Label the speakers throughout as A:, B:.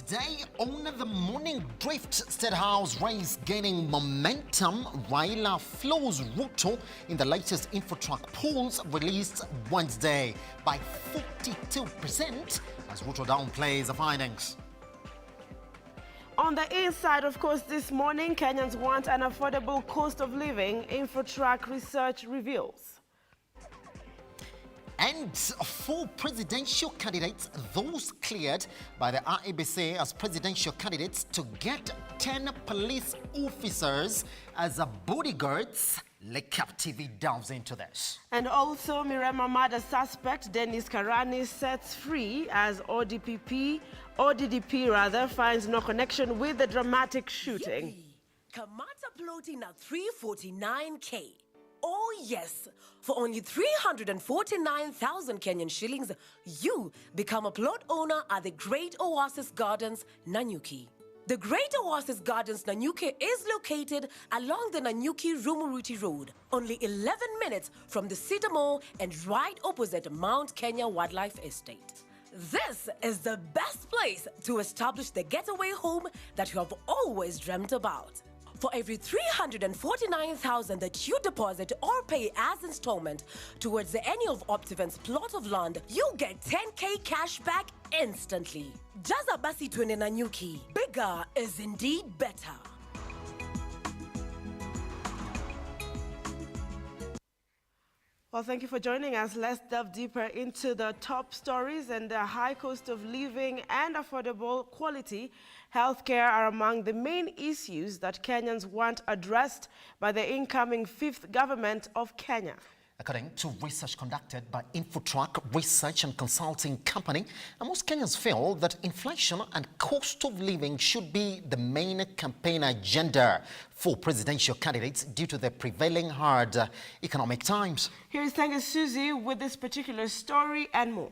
A: Today on the morning drift, State House race gaining momentum. Raila flows Ruto in the latest InfoTrack polls released Wednesday by 42% as Ruto downplays the findings.
B: On the inside, of course, this morning, Kenyans want an affordable cost of living, InfoTrack research reveals.
A: And for presidential candidates, those cleared by the IEBC as presidential candidates to get 10 police officers as bodyguards. Lekap TV delves into this.
B: And also, Mirema murder suspect Dennis Karani sets free as ODDP finds no connection with the dramatic shooting.
C: Kamata floating at 349K. Oh yes, for only 349,000 Kenyan shillings, you become a plot owner at the Great Oasis Gardens, Nanyuki. The Great Oasis Gardens, Nanyuki is located along the Nanyuki-Rumuruti Road, only 11 minutes from the Cedar Mall and right opposite Mount Kenya Wildlife Estate. This is the best place to establish the getaway home that you have always dreamt about. For every 349,000 that you deposit or pay as installment towards any of Optiven's plot of land, you get 10K cash back instantly. Jaza basi twende Nanyuki. Bigger is indeed better.
B: Well, thank you for joining us. Let's delve deeper into the top stories. And the high cost of living and affordable quality healthcare are among the main issues that Kenyans want addressed by the incoming fifth government of Kenya.
A: According to research conducted by InfoTrack Research and Consulting Company, most Kenyans feel that inflation and cost of living should be the main campaign agenda for presidential candidates due to the prevailing hard economic times.
B: Here is Tanga Susie with this particular story and more.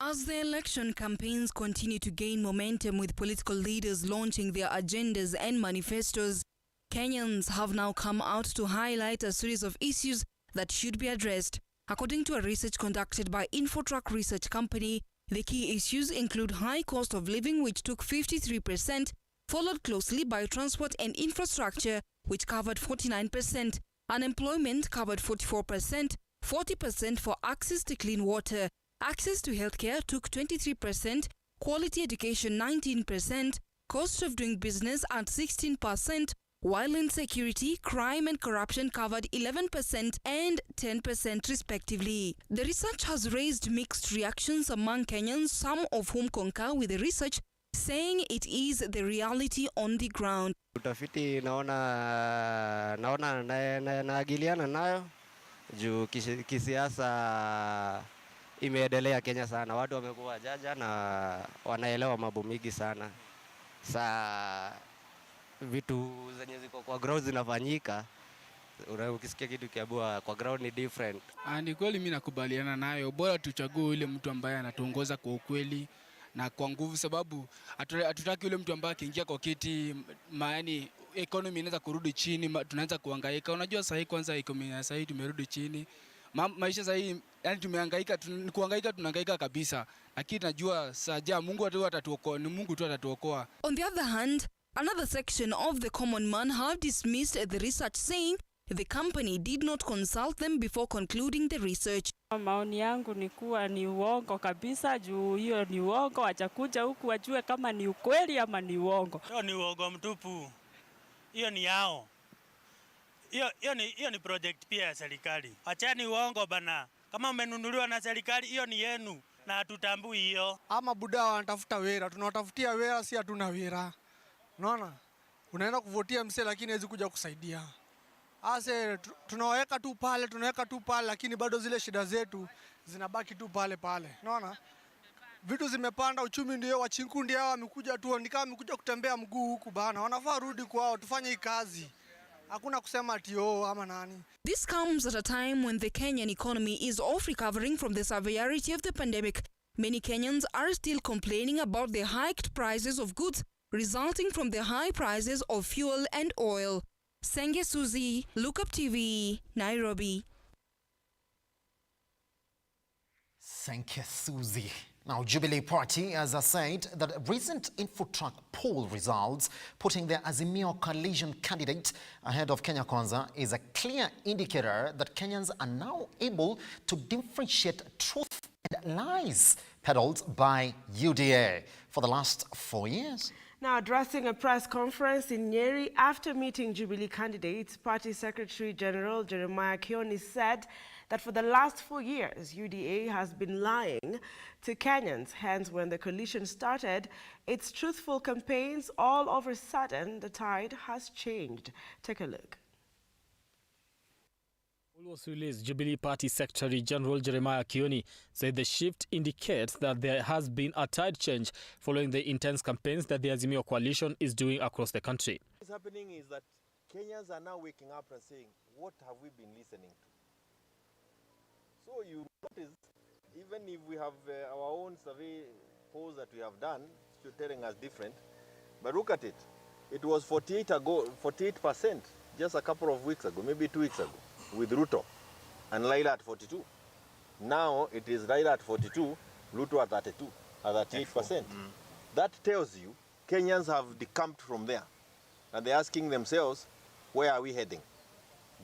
D: As the election campaigns continue to gain momentum with political leaders launching their agendas and manifestos, Kenyans have now come out to highlight a series of issues that should be addressed. According to a research conducted by InfoTrack Research Company, the key issues include high cost of living, which took 53%, followed closely by transport and infrastructure, which covered 49%, unemployment covered 44%, 40% for access to clean water, access to healthcare took 23%, quality education 19%, cost of doing business at 16%, while insecurity, crime and corruption covered 11% and 10% respectively. The research has raised mixed reactions among Kenyans, some of whom concur with the research, saying it is the reality on the ground.
E: Utafiti naona naagiliana nayo juu kisiasa imeendelea Kenya sana. Watu wamekuwa jaja na wanaelewa mambo mingi sana. Vitu zenye ziko kwa ground zinafanyika, ukisikia kitu kiabua kwa ground ni different.
F: Ni kweli mimi nakubaliana nayo. Bora tuchague yule mtu ambaye anatuongoza kwa ukweli na kwa nguvu, sababu hatutaki yule mtu ambaye akiingia kwa kiti maana economy inaweza kurudi chini, tunaanza kuhangaika. Unajua sasa kwanza economy sasa hii tumerudi chini. Maisha sasa hii yani tumehangaika, tunahangaika kabisa. Lakini najua saja Mungu atatuokoa, ni Mungu tu atatuokoa.
D: On the other hand, another section of the common man have dismissed the research, saying the company did not consult them before concluding the research.
G: Maoni yangu ni kuwa ni uongo kabisa, juu hiyo ni uongo, wachakuja huku wajue kama ni ukweli ama ni uongo.
H: Hiyo ni uongo mtupu. Hiyo ni yao. Hiyo ni project pia ya serikali. Achani uongo bana. Kama umenunuliwa na serikali, hiyo ni yenu na hatutambui hiyo.
I: Ama buda wanatafuta wera, tunawatafutia wera, si hatuna wera. Unaona? Unaenda kuvotia mse lakini hawezi kuja kusaidia. Ase tunaweka tu pale lakini bado zile shida zetu zinabaki tu pale. Unaona? Vitu zimepanda, uchumi ndio, wachinkundi hao wamekuja tu, ni kama wamekuja kutembea mguu huku bana. Wanafaa rudi kwao, tufanye hii kazi. Hakuna kusema ati ama nani.
D: This comes at a time when the Kenyan economy is off recovering from the severity of the pandemic. Many Kenyans are still complaining about the hiked prices of goods resulting from the high prices of fuel and oil. Senge Suzy, Lookup TV, Nairobi.
A: Thank you, Susie. Now, Jubilee Party has said that recent InfoTrack poll results putting the Azimio coalition candidate ahead of Kenya Kwanza is a clear indicator that Kenyans are now able to differentiate truth and lies peddled by UDA for the last 4 years.
B: Now, addressing a press conference in Nyeri after meeting Jubilee candidates, Party Secretary General Jeremiah Kioni said that for the last 4 years, UDA has been lying to Kenyans. Hence, when the coalition started its truthful campaigns, all of a sudden, the tide has changed. Take a look.
J: Was released, Jubilee Party Secretary General Jeremiah Kioni said the shift indicates that there has been a tide change following the intense campaigns that the Azimio coalition is doing across the country.
K: What's happening is that Kenyans are now waking up and saying, what have we been listening to? So you notice, even if we have our own survey polls that we have done, still telling us different, but look at it. It was 48% just a couple of weeks ago, maybe 2 weeks ago, with Ruto and Laila at 42. Now it is Laila at 42, Ruto at 32, at 38%. That tells you Kenyans have decamped from there. And they're asking themselves, where are we heading?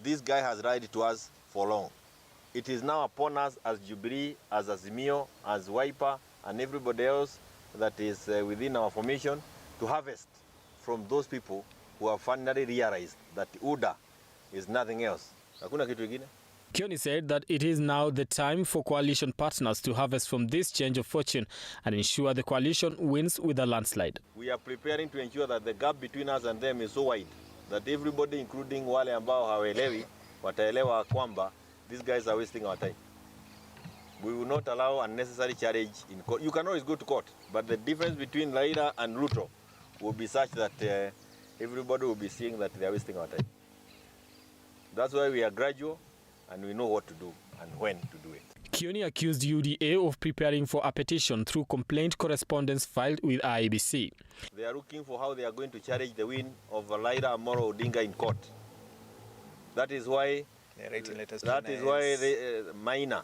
K: This guy has lied to us for long. It is now upon us as Jubilee, as Azimio, as Wiper, and everybody else that is within our formation to harvest from those people who have finally realized that UDA is nothing else.
J: Kioni said that it is now the time for coalition partners to harvest from this change of fortune and ensure the coalition wins with a landslide.
K: We are preparing to ensure that the gap between us and them is so wide that everybody, including wale ambao hawaelewi, wataelewa kwamba these guys are wasting our time. We will not allow unnecessary challenge in court. You can always go to court, but the difference between Laila and Ruto will be such that everybody will be seeing that they are wasting our time. That's why we are gradual and we know what to do and when to do it.
J: Kioni accused UDA of preparing for a petition through complaint correspondence filed with IEBC.
K: They are looking for how they are going to challenge the win of Raila Amolo Odinga in court. That is why Maina,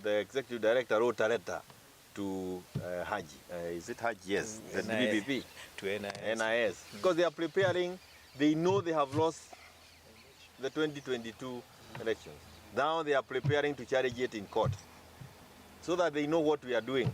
K: the executive director, wrote a letter to Haji. Is it Haji? Yes. The BBP.
L: To
K: NIS. Because they are preparing, they know they have lost the 2022 elections. Now they are preparing to challenge it in court so that they know what we are doing.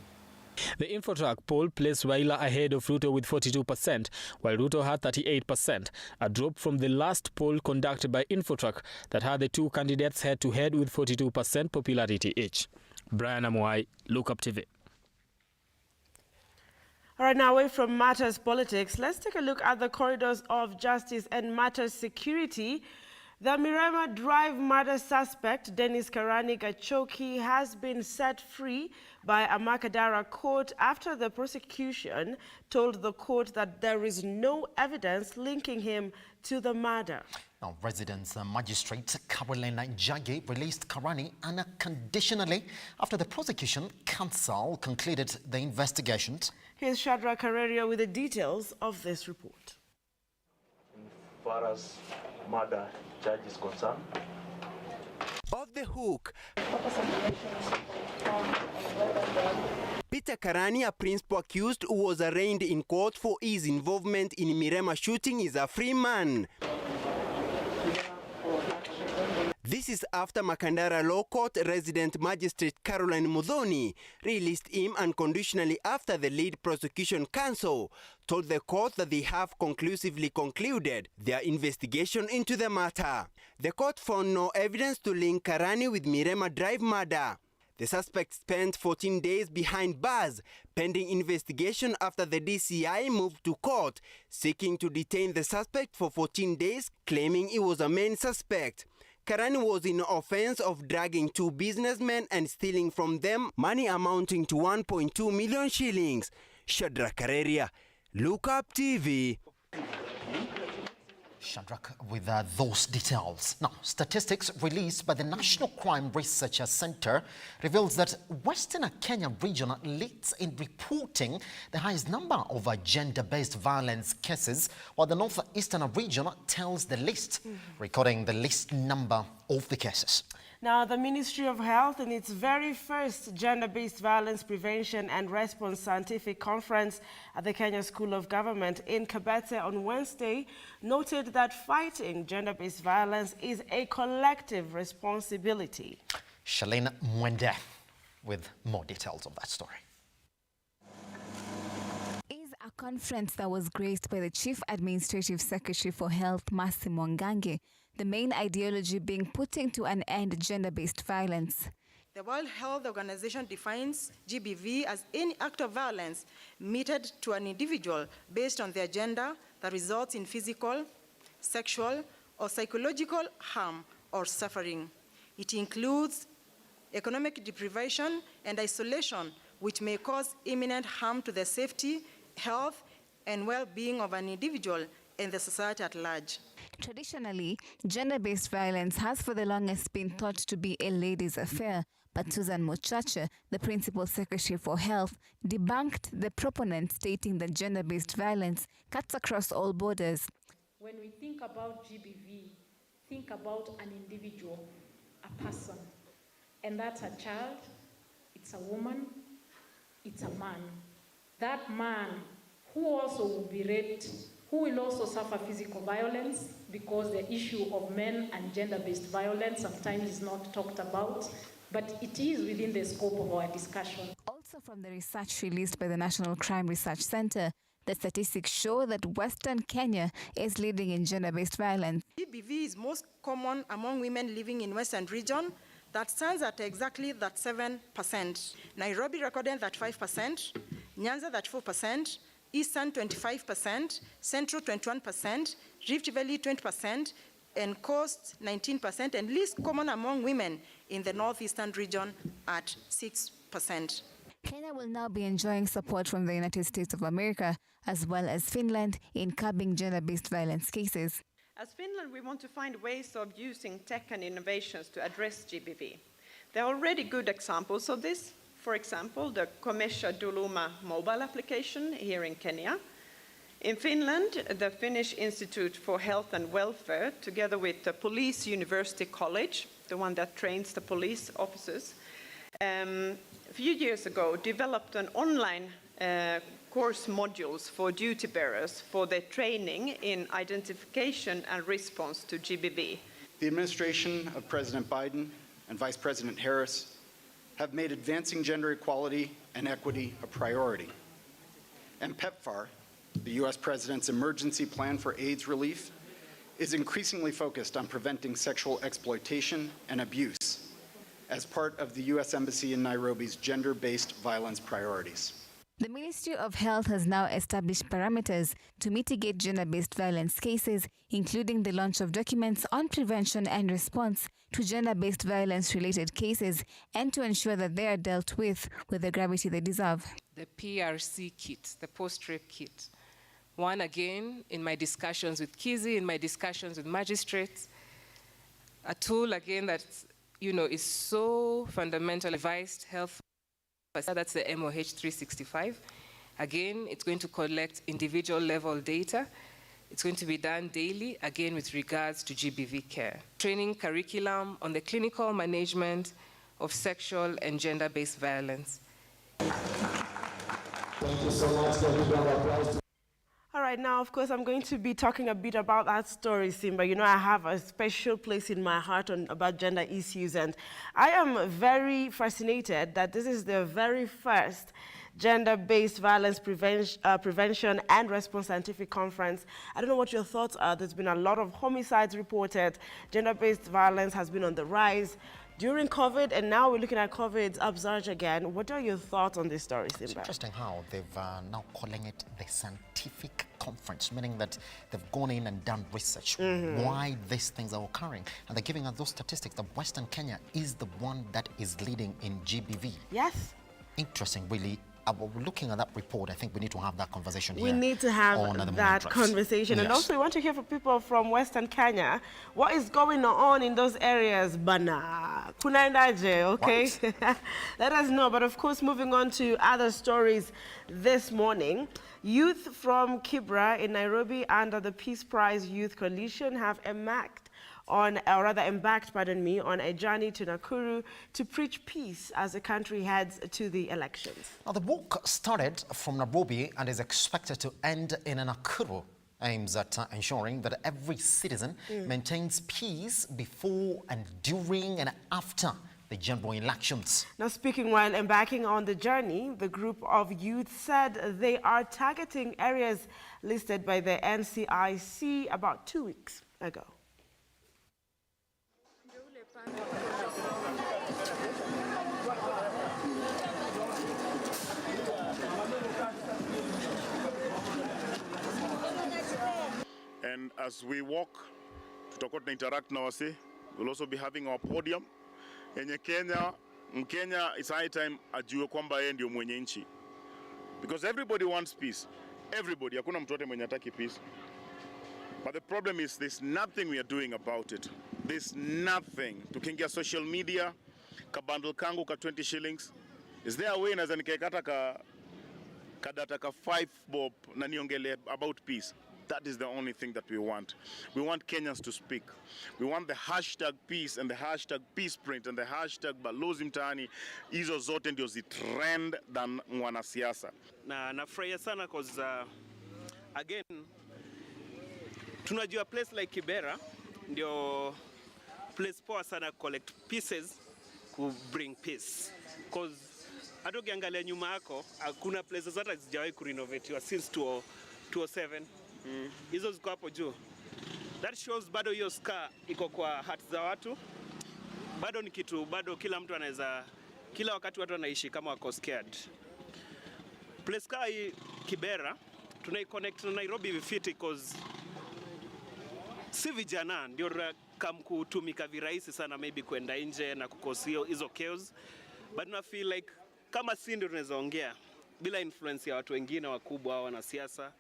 J: The InfoTrack poll placed Raila ahead of Ruto with 42%, while Ruto had 38%, a drop from the last poll conducted by InfoTrack that had the two candidates head-to-head with 42% popularity each. Brian Amuai, Look Up TV.
B: All right, now away from matters politics, let's take a look at the corridors of justice and matters security. The Mirema Drive murder suspect, Dennis Karani Gachoki, has been set free by a Makadara court after the prosecution told the court that there is no evidence linking him to the murder.
A: Now, Residence Magistrate Carolina Njagi released Karani unconditionally after the prosecution counsel concluded the investigations.
B: Here's Shadrach Kareria with the details of this report.
M: As far as murder charge is concerned.
N: Off the hook. Peter Karani, a principal accused who was arraigned in court for his involvement in Mirema shooting, is a free man. This is after Makandara Law Court resident magistrate Caroline Mudhoni released him unconditionally after the lead prosecution counsel told the court that they have conclusively concluded their investigation into the matter. The court found no evidence to link Karani with Mirema Drive murder. The suspect spent 14 days behind bars pending investigation after the DCI moved to court seeking to detain the suspect for 14 days, claiming he was a main suspect. Karani was in offense of dragging two businessmen and stealing from them money amounting to 1.2 million shillings. Shadrach Kareria, Look Up TV.
A: Shadrach with those details. Now, statistics released by the National Crime Research Center reveals that Western Kenya region leads in reporting the highest number of gender-based violence cases, while the Northeastern region tells the least, recording the least number of the cases.
B: Now, the Ministry of Health, in its very first Gender-Based Violence Prevention and Response Scientific Conference at the Kenya School of Government in Kabete on Wednesday, noted that fighting gender-based violence is a collective responsibility.
A: Shalina Mwende with more details of that story.
L: Is a conference that was graced by the Chief Administrative Secretary for Health, Mercy Mwangangi, the main ideology being putting to an end gender-based violence.
O: The World Health Organization defines GBV as any act of violence meted to an individual based on their gender that results in physical, sexual, or psychological harm or suffering. It includes economic deprivation and isolation, which may cause imminent harm to the safety, health, and well-being of an individual and the society at large.
L: Traditionally, gender-based violence has for the longest been thought to be a ladies' affair, but Susan Mochache, the Principal Secretary for Health, debunked the proponent, stating that gender-based violence cuts across all borders.
P: When we think about GBV, think about an individual, a person, and that's a child, it's a woman, it's a man. That man who also will be raped, who will also suffer physical violence, because the issue of men and gender-based violence sometimes is not talked about, but it is within the scope of our discussion.
L: Also from the research released by the National Crime Research Center, the statistics show that Western Kenya is leading in gender-based violence.
O: GBV is most common among women living in Western region. That stands at exactly that 7%. Nairobi recorded that 5%, Nyanza that 4%, Eastern 25%, Central 21%, Rift Valley 20%, and Coast 19%, and least common among women in the Northeastern region at 6%.
L: Kenya will now be enjoying support from the United States of America as well as Finland in curbing gender-based violence cases.
Q: As Finland, we want to find ways of using tech and innovations to address GBV. There are already good examples of this. For example, the Komesha Duluma mobile application here in Kenya. In Finland, the Finnish Institute for Health and Welfare, together with the Police University College, the one that trains the police officers, a few years ago developed an online course modules for duty bearers for their training in identification and response to GBV.
R: The administration of President Biden and Vice President Harris have made advancing gender equality and equity a priority. And PEPFAR, the U.S. President's emergency plan for AIDS relief, is increasingly focused on preventing sexual exploitation and abuse as part of the U.S. Embassy in Nairobi's gender-based violence priorities.
L: The Ministry of Health has now established parameters to mitigate gender-based violence cases, including the launch of documents on prevention and response to gender-based violence-related cases, and to ensure that they are dealt with the gravity they deserve.
S: The PRC kit, the post-rape kit. One, again, in my discussions with Kizi, in my discussions with magistrates, a tool, again, that is so fundamentally advised health. That's the MOH 365. Again, it's going to collect individual level data. It's going to be done daily, again, with regards to GBV care. Training curriculum on the clinical management of sexual and gender-based violence.
B: Thank you so much. All right, now, of course, I'm going to be talking a bit about that story, Simba. You know, I have a special place in my heart about gender issues, and I am very fascinated that this is the very first gender-based violence prevention and response scientific conference. I don't know what your thoughts are. There's been a lot of homicides reported. Gender-based violence has been on the rise during COVID, and now we're looking at COVID's upsurge again. What are your thoughts on this story, Simba?
A: It's interesting how they've now calling it the scientific conference, meaning that they've gone in and done research why these things are occurring. And they're giving us those statistics that Western Kenya is the one that is leading in GBV.
B: Yes.
A: Interesting, really. Looking at that report, I think we need to have that conversation here.
B: We need to have that conversation. Yes. And also we want to hear from people from Western Kenya. What is going on in those areas, Bana? Kunaendaje, okay? Let us know. But of course, moving on to other stories this morning. Youth from Kibra in Nairobi under the Peace Prize Youth Coalition have earmarked on a journey to Nakuru to preach peace as the country heads to the elections.
A: Now, the walk started from Nairobi and is expected to end in Nakuru. Aims at ensuring that every citizen maintains peace before and during and after the general elections.
B: Now, speaking while embarking on the journey, the group of youth said they are targeting areas listed by the NCIC about 2 weeks ago.
T: And as we walk, tutakuwa tuna interact na wase. We'll also be having our podium. Enye Mkenya, it's high time ajue kwamba yeye ndio mwenye nchi. Because everybody wants peace. Everybody, hakuna mtu wote mwenye hataki peace. But the problem is there's nothing we are doing about it. There's nothing. Tukiingia social media, ka bundle kangu ka 20 shillings. Is there a way naweza nikaekata ka data ka 5 bob na niongele about peace? That is the only thing that we want. We want Kenyans to speak. We want the hashtag peace and the hashtag peace print and the hashtag balozi mtaani. Hizo zote ndio zitrend than mwanasiasa.
U: Na nafurahia sana cause again tunajua place like Kibera ndio place poa sana collect pieces ku bring peace. Cause hata ukiangalia nyuma yako hakuna places hata hazijawahi kurenovatiwa since 2007. Hizo ziko hapo juu. That shows bado hiyo scar iko kwa heart za watu. Bado ni kitu, bado kila mtu anaweza, kila wakati watu wanaishi kama wako scared. Place kaa hii Kibera, tunai-connect na Nairobi vifiti cause si vijana ndio kam kutumika virahisi sana maybe kwenda nje na kukosio hizo chaos. But I feel like kama si ndio tunaweza ongea bila influence ya watu wengine wakubwa au wanasiasa.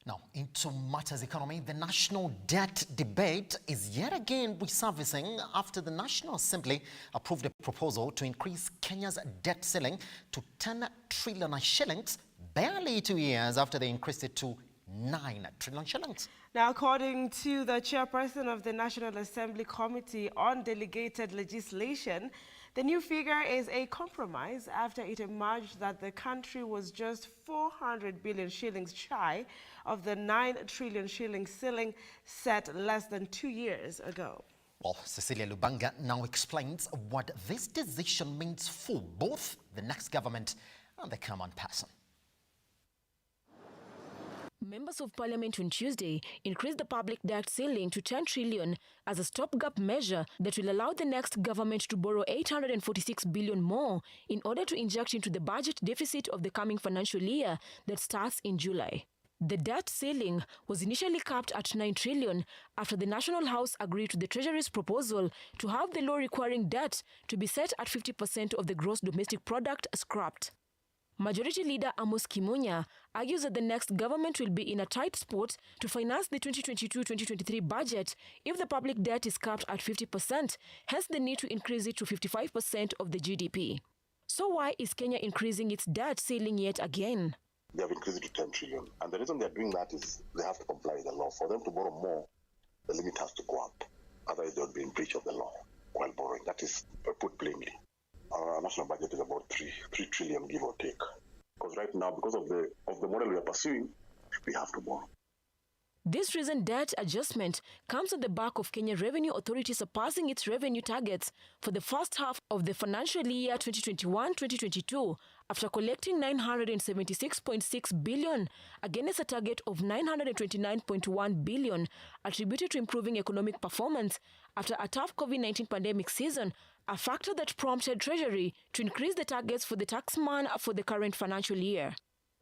A: Now, into matters economy, the national debt debate is yet again resurfacing after the National Assembly approved a proposal to increase Kenya's debt ceiling to 10 trillion shillings, barely 2 years after they increased it to 9 trillion shillings.
B: Now, according to the chairperson of the National Assembly Committee on Delegated Legislation, the new figure is a compromise after it emerged that the country was just 400 billion shillings shy of the 9 trillion shilling ceiling set less than 2 years ago.
A: Well, Cecilia Lubanga now explains what this decision means for both the next government and the common person.
V: Members of Parliament on Tuesday increased the public debt ceiling to 10 trillion as a stopgap measure that will allow the next government to borrow 846 billion more in order to inject into the budget deficit of the coming financial year that starts in July. The debt ceiling was initially capped at 9 trillion after the National House agreed to the Treasury's proposal to have the law requiring debt to be set at 50% of the gross domestic product scrapped. Majority Leader Amos Kimunya argues that the next government will be in a tight spot to finance the 2022-2023 budget if the public debt is capped at 50%, hence the need to increase it to 55% of the GDP. So why is Kenya increasing its debt ceiling yet again?
W: They have increased it to 10 trillion. And the reason they are doing that is they have to comply with the law. For them to borrow more, the limit has to go up. Otherwise, they would be in breach of the law while borrowing. That is put plainly. Our national budget is about 3 trillion, give or take. Because right now, because of the model we are pursuing, we have to borrow.
V: This recent debt adjustment comes on the back of Kenya Revenue Authority surpassing its revenue targets for the first half of the financial year 2021-2022 after collecting 976.6 billion against a target of 929.1 billion attributed to improving economic performance after a tough COVID-19 pandemic season, a factor that prompted Treasury to increase the targets for the taxman for the current financial year.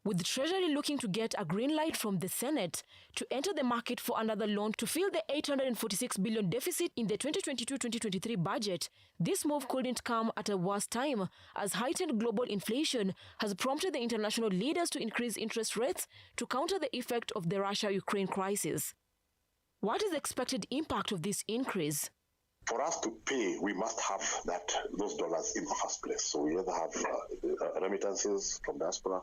V: With the Treasury looking to get a green light from the Senate to enter the market for another loan to fill the 846 billion deficit in the 2022-2023 budget, this move couldn't come at a worse time as heightened global inflation has prompted the international leaders to increase interest rates to counter the effect of the Russia-Ukraine crisis. What is the expected impact of this increase?
W: For us to pay, we must have those dollars in the first place. So we either have remittances from diaspora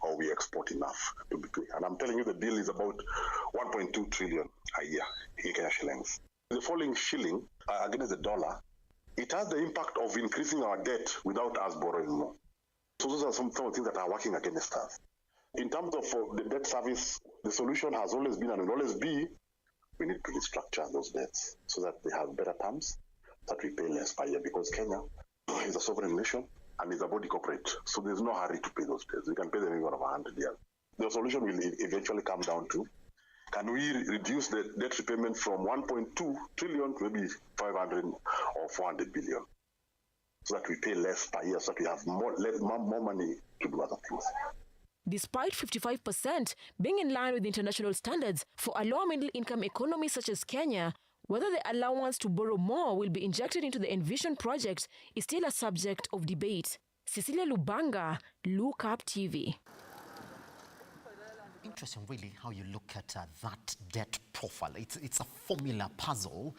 W: or we export enough to be clear. And I'm telling you, the deal is about 1.2 trillion a year in Kenya shillings. The falling shilling against the dollar, it has the impact of increasing our debt without us borrowing more. So those are some of the things that are working against us. In terms of the debt service, the solution has always been and will always be, we need to restructure those debts so that they have better terms, that we pay less per year, because Kenya is a sovereign nation and is a body corporate. So there's no hurry to pay those debts. We can pay them in over 100 years. The solution will eventually come down to, can we reduce the debt repayment from 1.2 trillion to maybe 500 or 400 billion, so that we pay less per year, so that we have more money to do other things.
V: Despite 55% being in line with international standards for a lower middle-income economy such as Kenya, whether the allowance to borrow more will be injected into the Envision project is still a subject of debate. Cecilia Lubanga, Look Up TV.
A: Interesting, really, how you look at that debt profile. It's a formula puzzle.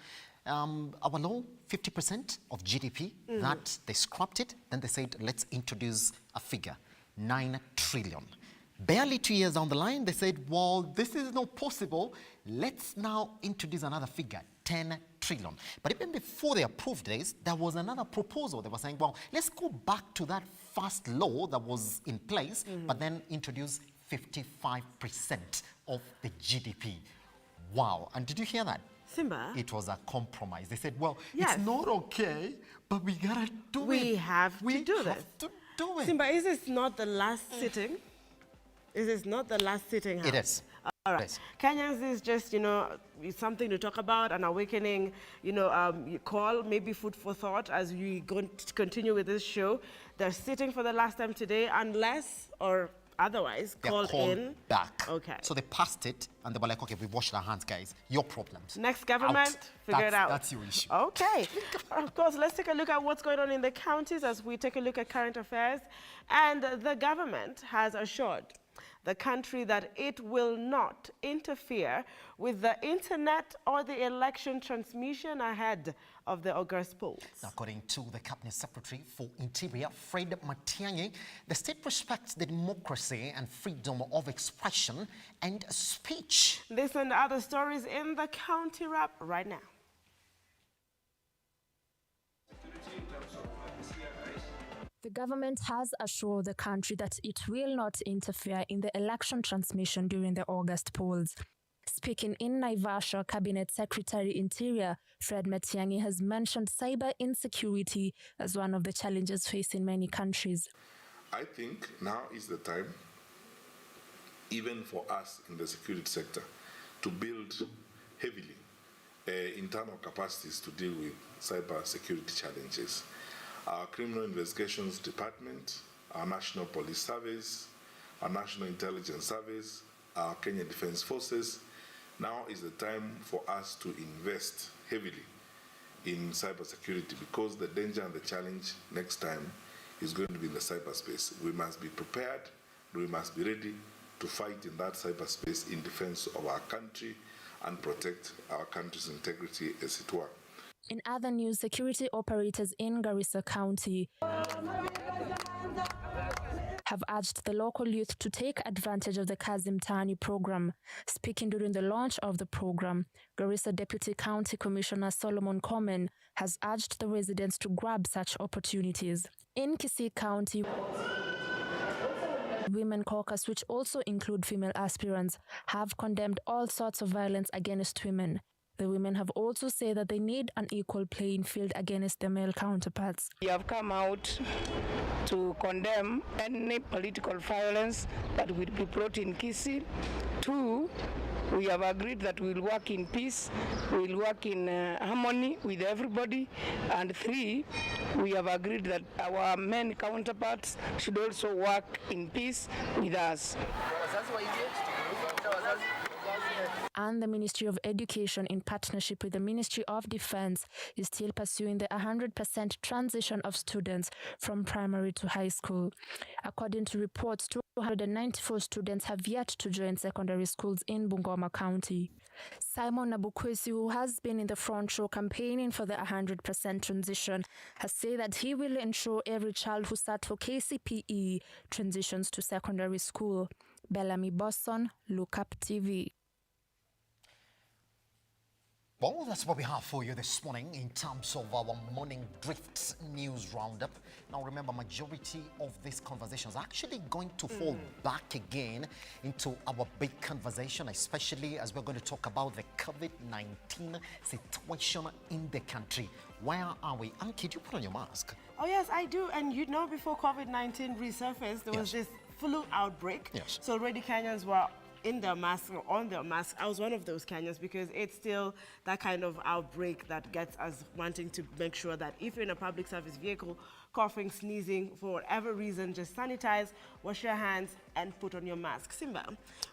A: Our law, 50% of GDP, that they scrapped it. Then they said, let's introduce a figure, 9 trillion. Barely 2 years down the line, they said, well, this is not possible. Let's now introduce another figure, 10 trillion. But even before they approved this, there was another proposal. They were saying, well, let's go back to that first law that was in place, but then introduce 55% of the GDP. Wow. And did you hear that?
B: Simba?
A: It was a compromise. They said, well, yes, it's not okay, but we gotta do it.
B: We have to do it. Simba, is this not the last sitting? Is this not the last sitting? House?
A: It is.
B: All right. Kenyans is just, something to talk about, an awakening, you call, maybe food for thought as we go to continue with this show. They're sitting for the last time today, unless or otherwise called in
A: back.
B: Okay.
A: So they passed it and they were like, okay, we've washed our hands, guys. Your problems.
B: Next government, figure it out.
A: That's your issue.
B: Okay. Of course, let's take a look at what's going on in the counties as we take a look at current affairs. And the government has assured the country that it will not interfere with the internet or the election transmission ahead of the August polls.
A: According to the Cabinet Secretary for Interior, Fred Matiang'i, the state respects the democracy and freedom of expression and speech.
B: This and other stories in the County Wrap right now.
C: The government has assured the country that it will not interfere in the election transmission during the August polls. Speaking in Naivasha, Cabinet Secretary Interior Fred Matiang'i has mentioned cyber insecurity as one of the challenges facing many countries.
E: I think now is the time, even for us in the security sector, to build heavily internal capacities to deal with cyber security challenges. Our Criminal Investigations Department, our National Police Service, our National Intelligence Service, our Kenya Defense Forces. Now is the time for us to invest heavily in cybersecurity, because the danger and the challenge next time is going to be in the cyberspace. We must be prepared, we must be ready to fight in that cyberspace in defense of our country and protect our country's integrity, as it were.
C: In other news, security operators in Garissa County have urged the local youth to take advantage of the Kazi Mtaani program. Speaking during the launch of the program, Garissa Deputy County Commissioner Solomon Komen has urged the residents to grab such opportunities. In Kisii County, Women Caucus, which also include female aspirants, have condemned all sorts of violence against women. The women have also said that they need an equal playing field against their male counterparts.
F: We have come out to condemn any political violence that will be brought in Kisii. 2, we have agreed that we will work in peace, we will work in harmony with everybody. And 3, we have agreed that our men counterparts should also work in peace with us.
C: And the Ministry of Education, in partnership with the Ministry of Defense, is still pursuing the 100% transition of students from primary to high school. According to reports, 294 students have yet to join secondary schools in Bungoma County. Simon Nabukwesi, who has been in the front row campaigning for the 100% transition, has said that he will ensure every child who sat for KCPE transitions to secondary school. Bellamy Boston, Look Up TV.
A: Well, that's what we have for you this morning in terms of our morning drifts news roundup. Now, remember, majority of these conversations are actually going to fall back again into our big conversation, especially as we're going to talk about the COVID-19 situation in the country. Where are we? Anki, do you put on your mask?
B: Oh, yes, I do. And you know, before COVID-19 resurfaced, there was this flu outbreak.
A: Yes.
B: So already Kenyans were in their mask or on their mask. I was one of those Kenyans because it's still that kind of outbreak that gets us wanting to make sure that if you're in a public service vehicle, coughing, sneezing, for whatever reason, just sanitize, wash your hands, and put on your mask. Simba,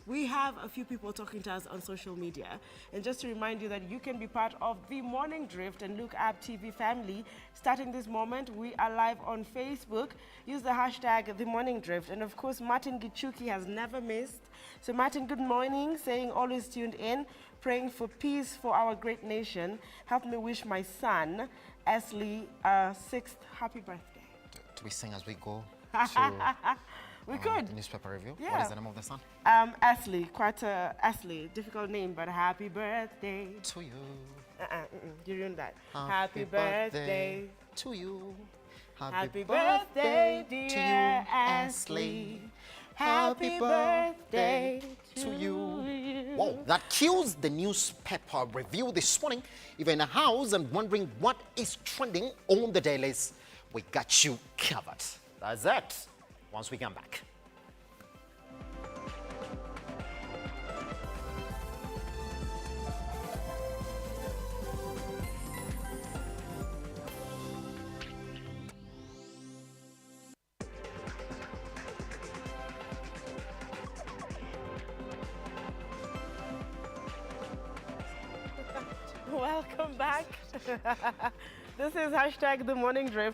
B: we have a few people talking to us on social media. And just to remind you that you can be part of the Morning Drift and Look Up TV family. Starting this moment, we are live on Facebook. Use the hashtag The Morning Drift. And of course, Martin Gichuki has never missed. So Martin, good morning, saying always tuned in, praying for peace for our great nation. Help me wish my son, Esley, 6th happy birthday.
A: Do we sing as we go to
B: we could.
A: The newspaper review?
B: Yeah.
A: What is the name of the son?
B: Esley, quite a Esley, difficult name, but happy birthday.
A: To you.
B: You ruined that.
A: Happy birthday to you.
B: Happy birthday, dear Esley. Happy birthday to you.
A: Wow, that kills the newspaper review this morning. If you're in a house and wondering what is trending on the dailies, we got you covered. That's it. Once we come back.
B: Welcome back. This is hashtag The Morning Drift.